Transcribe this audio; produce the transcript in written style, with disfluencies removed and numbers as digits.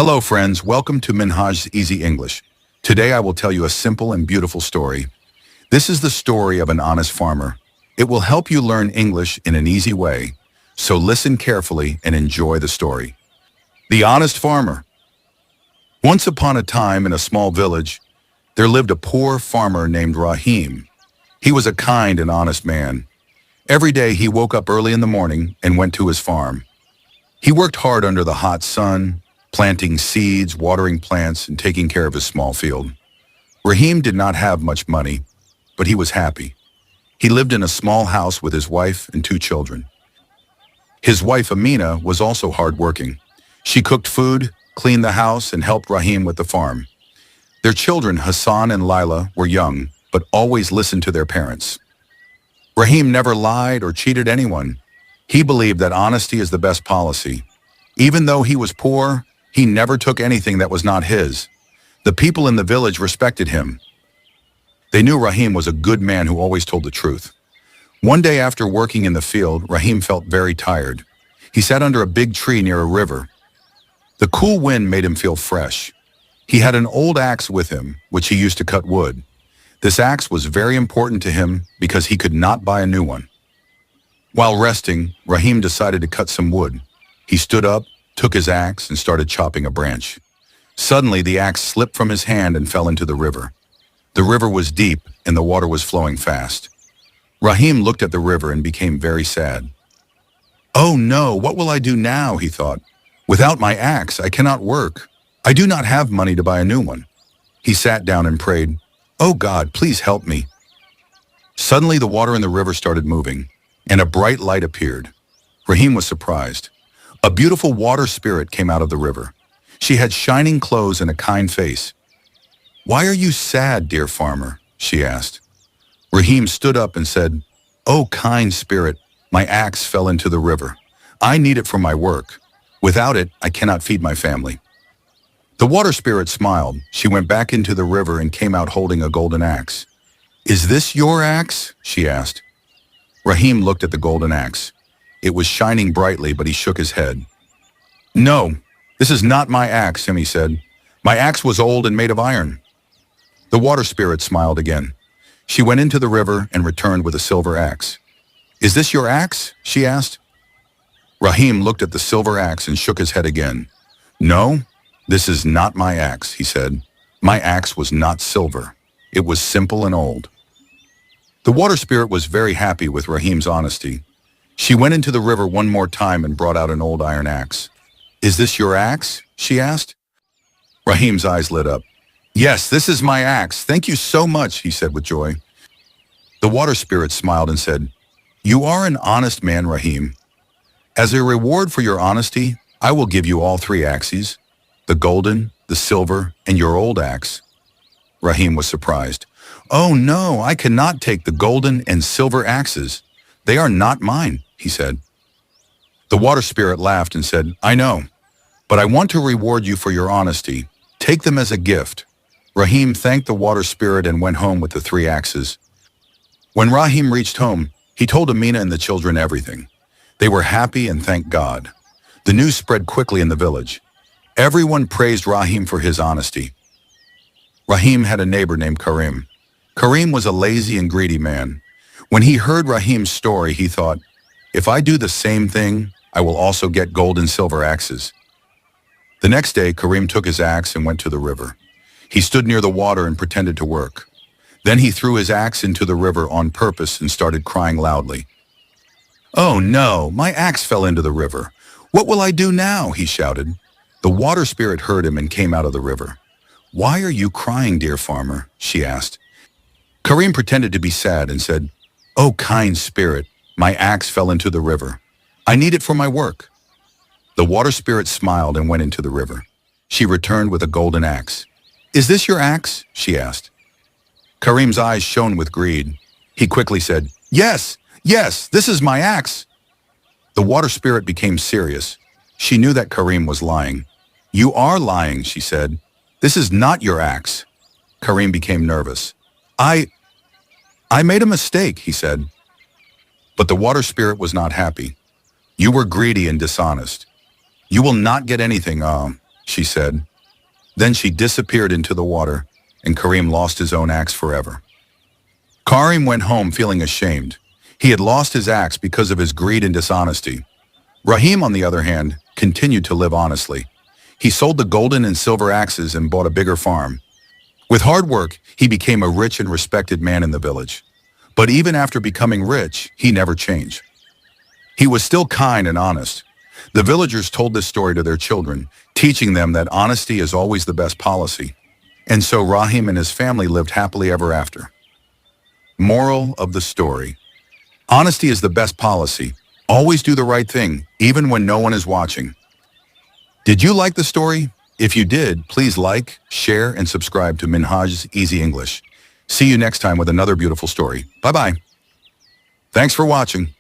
Hello friends, welcome to Minhaj's Easy English. Today I will tell you a simple and beautiful story. This is the story of an honest farmer. It will help you learn English in an easy way, so listen carefully and enjoy the story. The Honest Farmer. Once upon a time in a small village, there lived a poor farmer named Rahim. He was a kind and honest man. Every day he woke up early in the morning and went to his farm. He worked hard under the hot sun, planting seeds, watering plants, and taking care of his small field. Rahim did not have much money, but he was happy. He lived in a small house with his wife and 2 children. His wife Amina was also hardworking. She cooked food, cleaned the house, and helped Rahim with the farm. Their children, Hassan and Lila, were young, but always listened to their parents. Rahim never lied or cheated anyone. He believed that honesty is the best policy. Even though he was poor, he never took anything that was not his. The people in the village respected him. They knew Rahim was a good man who always told the truth. One day after working in the field, Rahim felt very tired. He sat under a big tree near a river. The cool wind made him feel fresh. He had an old axe with him, which he used to cut wood. This axe was very important to him because he could not buy a new one. While resting, Rahim decided to cut some wood. He stood up, took his axe, and started chopping a branch. Suddenly, the axe slipped from his hand and fell into the river. The river was deep, and the water was flowing fast. Rahim looked at the river and became very sad. "Oh no, what will I do now?" he thought. "Without my axe, I cannot work. I do not have money to buy a new one." He sat down and prayed, "Oh God, please help me." Suddenly, the water in the river started moving, and a bright light appeared. Rahim was surprised. A beautiful water spirit came out of the river. She had shining clothes and a kind face. "Why are you sad, dear farmer?" she asked. Rahim stood up and said, "Oh, kind spirit, my axe fell into the river. I need it for my work. Without it, I cannot feed my family." The water spirit smiled. She went back into the river and came out holding a golden axe. "Is this your axe?" she asked. Rahim looked at the golden axe. It was shining brightly, but he shook his head. "No, this is not my axe," he said. "My axe was old and made of iron." The water spirit smiled again. She went into the river and returned with a silver axe. "Is this your axe?" she asked. Rahim looked at the silver axe and shook his head again. "No, this is not my axe," he said. "My axe was not silver. It was simple and old." The water spirit was very happy with Rahim's honesty. She went into the river one more time and brought out an old iron axe. "Is this your axe?" she asked. Rahim's eyes lit up. "Yes, this is my axe. Thank you so much," he said with joy. The water spirit smiled and said, "You are an honest man, Rahim. As a reward for your honesty, I will give you all 3 axes, the golden, the silver, and your old axe." Rahim was surprised. "Oh no, I cannot take the golden and silver axes. They are not mine," he said. The water spirit laughed and said, "I know, but I want to reward you for your honesty. Take them as a gift." Rahim thanked the water spirit and went home with the 3 axes. When Rahim reached home, he told Amina and the children everything. They were happy and thanked God. The news spread quickly in the village. Everyone praised Rahim for his honesty. Rahim had a neighbor named Karim. Karim was a lazy and greedy man. When he heard Rahim's story, he thought, "If I do the same thing, I will also get gold and silver axes." The next day, Karim took his axe and went to the river. He stood near the water and pretended to work. Then he threw his axe into the river on purpose and started crying loudly. "Oh no, my axe fell into the river. What will I do now?" he shouted. The water spirit heard him and came out of the river. "Why are you crying, dear farmer?" she asked. Karim pretended to be sad and said, "Oh, kind spirit, my axe fell into the river. I need it for my work." The water spirit smiled and went into the river. She returned with a golden axe. "Is this your axe?" she asked. Karim's eyes shone with greed. He quickly said, Yes, this is my axe." The water spirit became serious. She knew that Karim was lying. "You are lying," she said. "This is not your axe." Karim became nervous. I made a mistake," he said. But the water spirit was not happy. "You were greedy and dishonest. You will not get anything, she said. Then she disappeared into the water, and Karim lost his own axe forever. Karim went home feeling ashamed. He had lost his axe because of his greed and dishonesty. Rahim, on the other hand, continued to live honestly. He sold the golden and silver axes and bought a bigger farm. With hard work, he became a rich and respected man in the village. But even after becoming rich, he never changed. He was still kind and honest. The villagers told this story to their children, teaching them that honesty is always the best policy. And so Rahim and his family lived happily ever after. Moral of the story: honesty is the best policy. Always do the right thing, even when no one is watching. Did you like the story? If you did, please like, share, and subscribe to Minhaj's Easy English. See you next time with another beautiful story. Bye-bye. Thanks for watching.